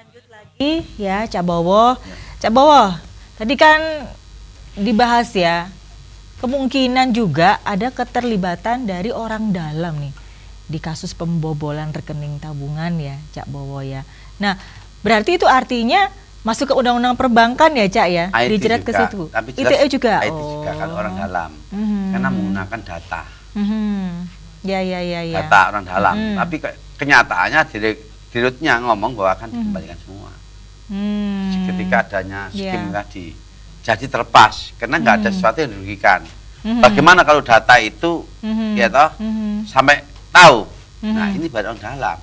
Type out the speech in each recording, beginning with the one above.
lanjut lagi ya, Cak Bowo. Cak Bowo, tadi kan dibahas ya, kemungkinan juga ada keterlibatan dari orang dalam nih di kasus pembobolan rekening tabungan ya, Cak Bowo ya. Nah, berarti itu artinya masuk ke undang-undang perbankan ya, Cak ya? IT Dijerat ke juga, situ. tapi ITE juga. IT juga kalau orang dalam. Karena menggunakan data. Ya. Data orang dalam. Tapi kenyataannya dirutnya ngomong bahwa akan dikembalikan semua. Ketika adanya skim tadi. Jadi terlepas karena nggak ada sesuatu yang dirugikan. Bagaimana kalau data itu ya toh sampai tahu. Nah, ini baru orang dalam.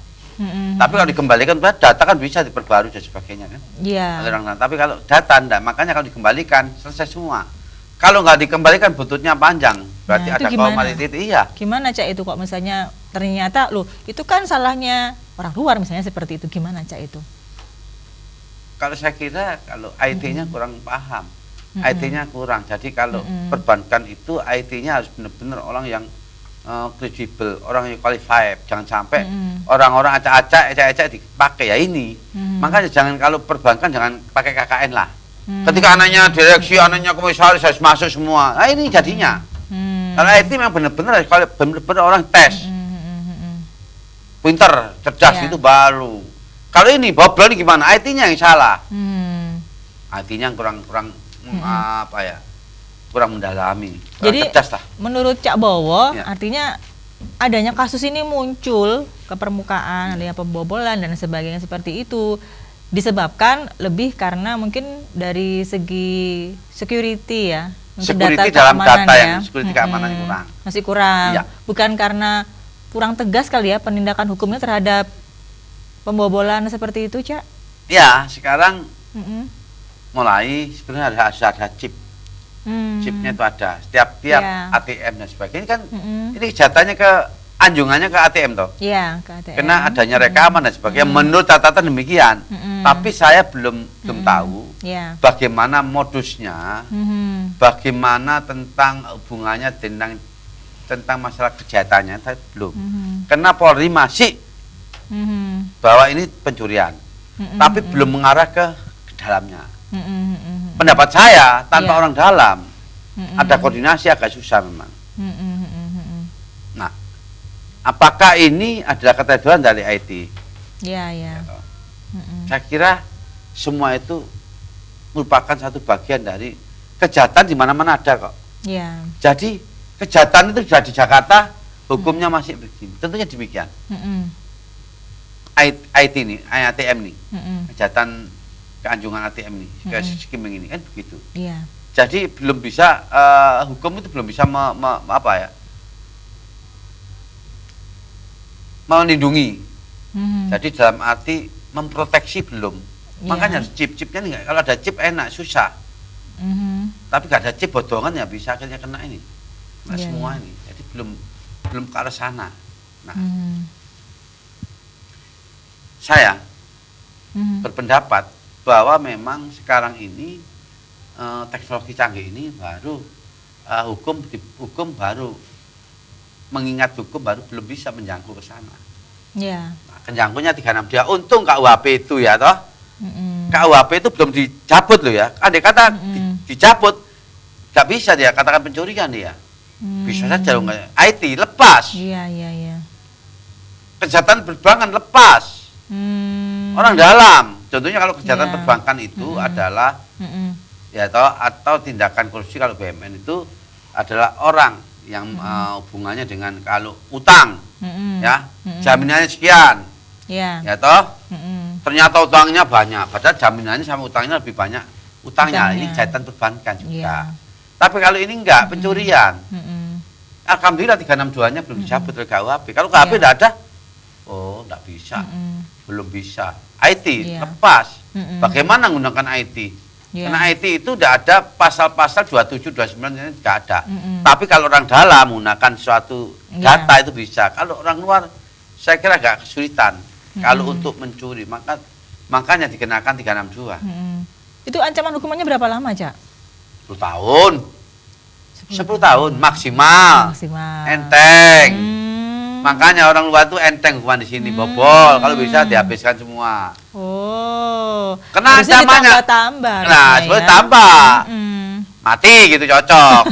Tapi kalau dikembalikan data kan bisa diperbarui dan sebagainya kan. Iya. Tapi kalau data enggak, makanya kalau dikembalikan selesai semua. Kalau nggak dikembalikan buntutnya panjang, berarti ada kaum itu. Iya. Gimana, Cak, itu kok misalnya ternyata loh itu kan salahnya orang luar misalnya seperti itu, gimana, Cak, itu? Kalau saya kira kalau IT-nya kurang paham, IT-nya kurang. Jadi kalau perbankan itu IT-nya harus benar-benar orang yang kredibel, orang yang qualified. Jangan sampai orang-orang acak-acak dipakai ya ini. Makanya jangan kalau perbankan jangan pakai KKN lah. Ketika anaknya direksi, anaknya komisaris harus masuk semua. Nah ini jadinya. Kalau IT memang benar-benar kalau benar-benar orang tes. Pinter, cerdas itu baru. Kalau ini bobrol gimana? IT-nya yang salah. IT-nya kurang apa ya? Kurang mendalami. Jadi cerdas lah. Menurut Cak Bowo artinya adanya kasus ini muncul ke permukaan, adanya pembobolan dan sebagainya seperti itu disebabkan lebih karena mungkin dari segi security ya, security dalam data yang security keamanan kurang. Masih kurang. Ya. Bukan karena kurang tegas kali ya penindakan hukumnya terhadap pembobolan seperti itu, Cak? Ya, sekarang mulai sebenarnya ada chip. Chipnya itu ada. Setiap ATM dan sebagainya kan ini kejahatannya anjungannya ke ATM toh. Iya, ke ATM. Karena adanya rekaman dan sebagainya. Menurut catatan demikian. Tapi saya belum tahu bagaimana modusnya, bagaimana tentang hubungannya tentang masalah kejahatannya, saya belum. Karena Polri masih bahwa ini pencurian, tapi belum mengarah ke dalamnya. Pendapat saya tanpa orang dalam ada koordinasi agak susah memang. Nah, apakah ini adalah keterlibatan dari IT? Ya. Saya kira semua itu merupakan satu bagian dari kejahatan di mana-mana ada kok. Ya. Jadi kejahatan itu sudah di Jakarta, hukumnya masih begini. Tentunya demikian. IT ini, ATM ini, kejahatan keanjungan ATM ini, skimming ini kan begitu. Iya. Jadi belum bisa hukum itu belum bisa melindungi. Jadi dalam arti memproteksi belum. Makanya chip-chipnya nih, kalau ada chip enak, susah. Tapi gak ada chip bodongan ya bisa akhirnya kena ini. Nah, semua ini. Jadi belum ke arah sana. Nah, saya berpendapat bahwa memang sekarang ini teknologi canggih ini baru hukum baru mengingat hukum baru belum bisa menjangkau ke sana. Nah, menjangkaunya 362. Untung KUHP itu ya toh. KUHP itu belum dicabut loh ya. Andai kata dicabut nggak bisa dia katakan pencurian dia. Bisa saja IT lepas. Iya. Kejahatan perbankan lepas. Orang dalam. Contohnya kalau kejahatan perbankan itu adalah ya atau tindakan korupsi kalau BUMN itu adalah orang yang hubungannya dengan kalau utang ya jaminannya sekian ya toh ternyata utangnya banyak padahal jaminannya sama utangnya lebih banyak utangnya. Ini kejahatan perbankan juga. Tapi kalau ini enggak pencurian alhamdulillah 362-nya belum dicabut oleh KUHP. Kalau KUHP tidak ada enggak bisa. Belum bisa. IT lepas. Bagaimana menggunakan IT? Karena IT itu tidak ada pasal-pasal 27, 29 ini tidak ada. Tapi kalau orang dalam menggunakan suatu data itu bisa. Kalau orang luar saya kira agak kesulitan. Kalau untuk mencuri makanya dikenakan 362. Itu ancaman hukumannya berapa lama, Cak? 10 tahun. 10 tahun maksimal. Enteng. Makanya orang luar tuh enteng hukuman di sini, bobol. Kalau bisa dihabiskan semua. Kena harusnya ancamannya. ditambah-tambah. Nah, harusnya sebenarnya ya. tambah. Mm-mm. Mati gitu cocok.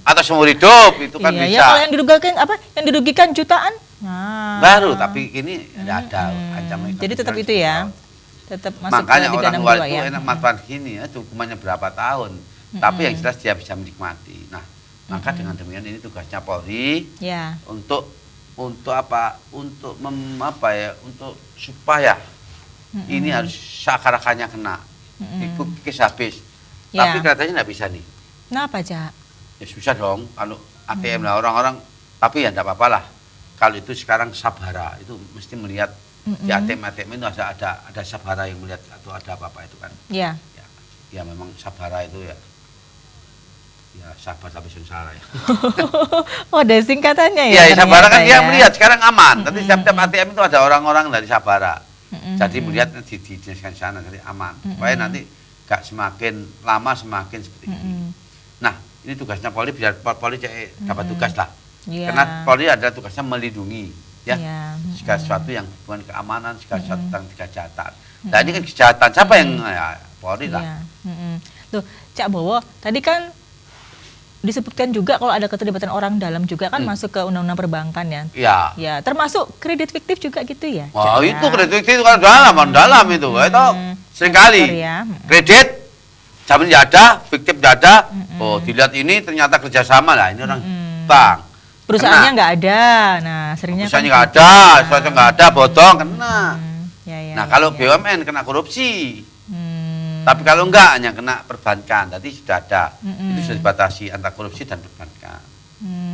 Atau seumur hidup itu kan Iya, bisa. ya, kalau yang dirugikan apa? Yang dirugikan jutaan. Nah. Baru, tapi ini nggak ada ancaman. Jadi tetap itu ya. Tetap masuk Makanya ke orang luar 362 itu ya. enak manfaat gini ya, hukumannya berapa tahun. Tapi yang jelas dia bisa menikmati. Nah, maka dengan demikian ini tugasnya Polri Ya. untuk apa? Untuk untuk supaya ini harus seakar-akarnya kena. Itu kis habis. Ya. Tapi katanya nggak bisa nih. Kenapa, Cak? Ya susah dong kalau ATM lah orang-orang. Tapi ya enggak apa-apa lah. Kalau itu sekarang sabhara itu mesti melihat di ATM itu ada sabhara yang melihat atau ada apa-apa itu kan. Ya. Ya memang sabhara itu ya sabar tapi sengsara ya. Oh, ada singkatannya ya. Iya, sabhara kan dia ternyata ya. melihat sekarang aman. Tapi setiap ATM itu ada orang-orang dari sabhara. Jadi melihat di dinaskan sana jadi aman. Supaya nanti gak semakin lama semakin seperti ini. Nah, ini tugasnya Polri biar Polri dapat tugas lah. Ya. Karena Polri adalah tugasnya melindungi ya. Ya. Segala sesuatu yang hubungan keamanan, segala sesuatu tentang kejahatan. Nah, ini kan kejahatan siapa yang ya, Polri lah. Ya. Tuh, Cak Bowo, tadi kan disebutkan juga kalau ada keterlibatan orang dalam juga kan masuk ke undang-undang perbankan ya. Iya. Ya, termasuk kredit fiktif juga gitu ya. Wah, Cak, itu ya? kredit itu kan dalam itu. Itu seringkali Ya. kredit jamin tidak ada, fiktif tidak ada. Oh, dilihat ini ternyata kerjasama lah. Ini orang bank. Perusahaannya nggak ada. Nah, seringnya Perusahaannya kan nggak gitu. ada, sesuatu nggak ada, bodong kena. Ya, Nah, kalau BUMN kena korupsi. Hmm. Tapi kalau enggak hanya kena perbankan, tadi sudah ada. Itu sudah dibatasi antara korupsi dan perbankan.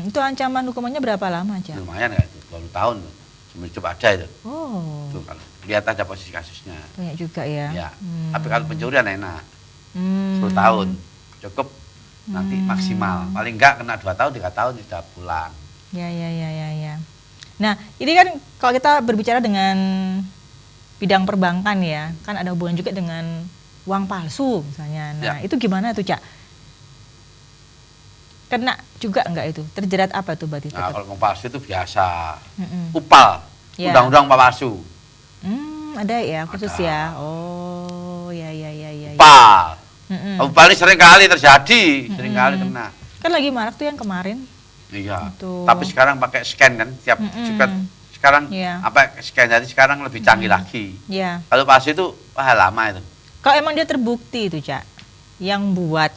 Itu ancaman hukumannya berapa lama aja? Lumayan nggak itu, 20 tahun tuh. Seumur hidup ada itu. Oh, Tuh kalau lihat ada posisi kasusnya. banyak juga ya. Ya. Tapi kalau pencurian enak. 10 Hmm. tahun cukup nanti maksimal. Paling enggak kena 2 tahun, 3 tahun sudah pulang. Ya. Nah, ini kan kalau kita berbicara dengan bidang perbankan ya, kan ada hubungan juga dengan uang palsu misalnya. Nah, itu gimana tuh, Cak? Kena juga enggak itu? Terjerat apa tuh berarti? Nah, kalau uang palsu itu biasa. Mm-mm. Upal. Ya. Undang-undang uang palsu. Ada ya khusus Ada. ya. Oh, ya. Upal. Mm-mm. Upal ini sering kali terjadi, sering kali kena. Kan lagi marak tuh yang kemarin. Iya. Betul. Tapi sekarang pakai scan kan, tiap sekarang Iya. apa scan jadi sekarang lebih canggih lagi. Ya. Kalau palsu itu wah lama itu. Kalau emang dia terbukti itu, Cak, yang buat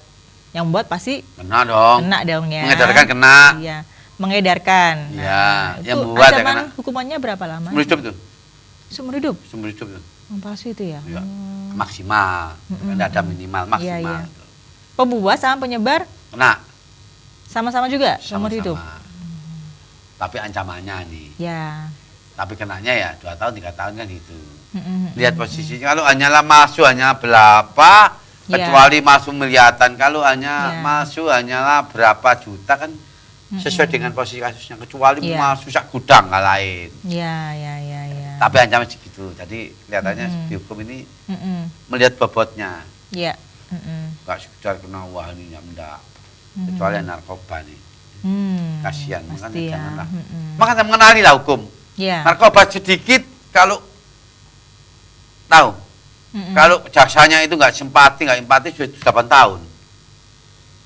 pasti Kena dong. kena dong ya. Mengedarkan kena. Iya, mengedarkan. Iya, itu yang buat ya ancaman kena. hukumannya berapa lama? Seumur hidup tuh. Seumur hidup. Seumur hidup tuh. Uang palsu itu ya. Iya. Maksimal. Tidak ada minimal, maksimal. Iya. Pembuat sama penyebar Kena sama-sama juga seumur sama-sama. hidup. Tapi ancamannya nih. Ya. Tapi kenanya ya 2 tahun, 3 tahun kan gitu. Mm-mm. Lihat posisinya kalau hanyalah masuk hanya berapa, Ya. kecuali masuk miliaran. Kalau hanya Ya. masuk hanyalah berapa juta kan sesuai dengan posisi kasusnya. Kecuali Ya. masuk sak gudang nggak lain. Ya. Tapi ancaman segitu. Jadi kelihatannya dihukum ini Mm-mm. melihat bobotnya. Ya. Mm-mm. Nggak sekedar kena wah ini ya enggak. Kecuali narkoba nih. Kasihan, makanya pasti ya. janganlah. Makanya mengenali lah hukum. Ya. Narkoba sedikit kalau tahu. Kalau jaksanya itu nggak empati sudah 8 tahun.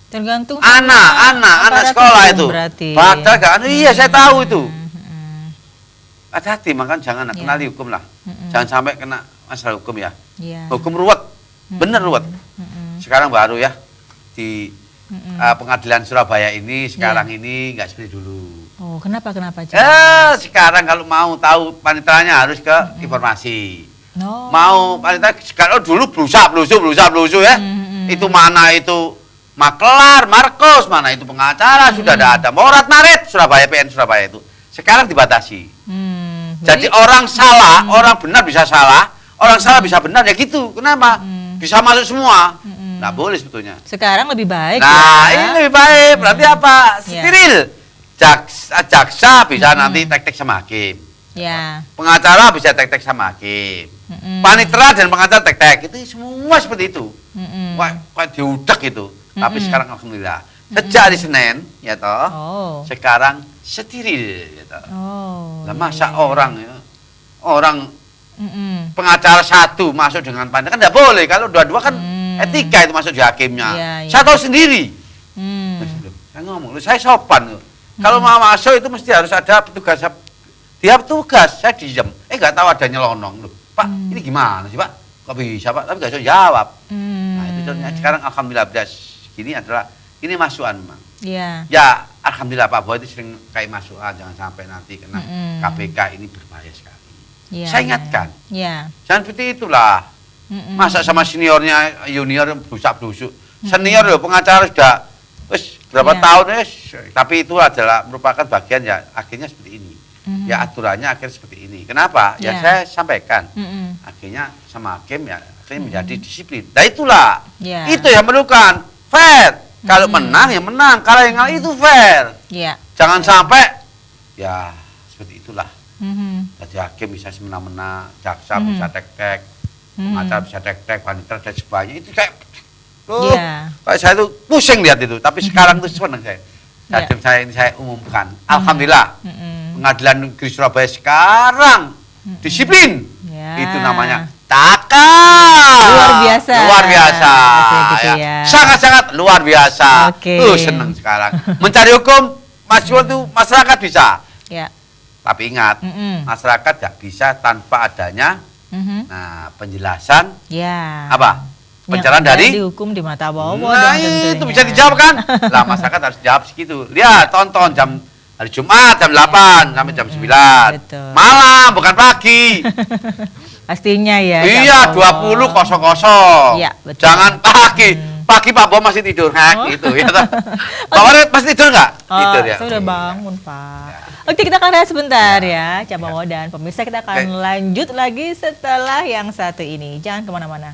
Tergantung Anak sekolah itu. Berarti. Padahal kan, iya saya tahu itu. Hati-hati, makanya jangan kenali hukum lah. Jangan sampai kena masalah hukum ya. Ya. Hukum ruwet, bener ruwet. Sekarang baru ya di pengadilan Surabaya ini sekarang ini nggak seperti dulu. Oh, kenapa Cak? Sekarang kalau mau tahu paniteranya harus ke informasi. No. Mau panitia kalau dulu belusu ya. Itu mana itu maklar, markos, mana itu pengacara sudah ada. Morat marit Surabaya PN Surabaya itu. Sekarang dibatasi. Jadi orang salah, orang benar bisa salah, orang salah bisa benar ya gitu. Kenapa? Bisa masuk semua. Nggak boleh sebetulnya. Sekarang lebih baik. Nah, ya. ini lebih baik. Berarti apa? Steril. Jaksa bisa nanti tek-tek sama hakim. Ya. Pengacara bisa tek-tek sama hakim. Panitera dan pengacara tek-tek. Itu semua seperti itu. Kayak diudak itu. Tapi sekarang alhamdulillah. Sejak hari Senin, ya toh. Oh. Sekarang steril, ya toh. Oh. Lah masa orang ya, orang pengacara satu masuk dengan pandangan, kan tidak boleh. Kalau dua-dua kan etika itu masuk di hakimnya. Saya tahu sendiri. Saya ngomong, saya sopan. Kalau mau masuk itu mesti harus ada petugas. Dia petugas, saya diem. Nggak tahu ada nyelonong. Loh, Pak, ini gimana sih Pak? Kok bisa Pak? Tapi nggak bisa jawab. Nah itu contohnya. Sekarang alhamdulillah gini adalah ini masukan memang. Ya alhamdulillah Pak Boy itu sering kayak masukan, jangan sampai nanti kena KPK ini berbahaya sekali. Saya ingatkan. Jangan seperti itulah. Masa sama seniornya junior busak-busuk. Senior loh pengacara sudah berapa tahun tapi itu adalah merupakan bagian ya akhirnya seperti ini. Ya aturannya akhirnya seperti ini. Kenapa? Ya saya sampaikan. Akhirnya sama hakim ya akhirnya menjadi disiplin. Nah itulah. Itu yang memerlukan fair. Kalau menang ya menang, kalau yang itu fair. Jangan sampai ya seperti itulah. Jadi hakim bisa semena-mena, jaksa bisa tek-tek, pengacara bisa tek-tek, panitera dan sebagainya. Itu kayak kayak saya tuh pusing lihat itu. Tapi sekarang tuh senang saya. Saya umumkan. Alhamdulillah. Pengadilan Negeri Surabaya sekarang disiplin. Itu namanya luar biasa. Luar biasa. Gitu ya. Sangat-sangat luar biasa. Senang sekarang. Mencari hukum masyarakat bisa. Tapi ingat, masyarakat gak bisa tanpa adanya penjelasan apa? Pencerahan dari hukum di mata bawah. Nah itu bisa dijawab kan? Lah masyarakat harus jawab segitu. Lihat, tonton hari Jumat jam 8 sampai jam 9. Malam bukan pagi. Pastinya ya. Iya, 20.00. Jangan pagi. Pagi Pak Bo masih tidur. Gitu ya. Pak Warid masih tidur nggak? Tidur ya. Saya udah bangun, Pak. Oke, kita akan rehat sebentar ya, Cabawo dan pemirsa. Kita akan lanjut lagi setelah yang satu ini. Jangan kemana-mana.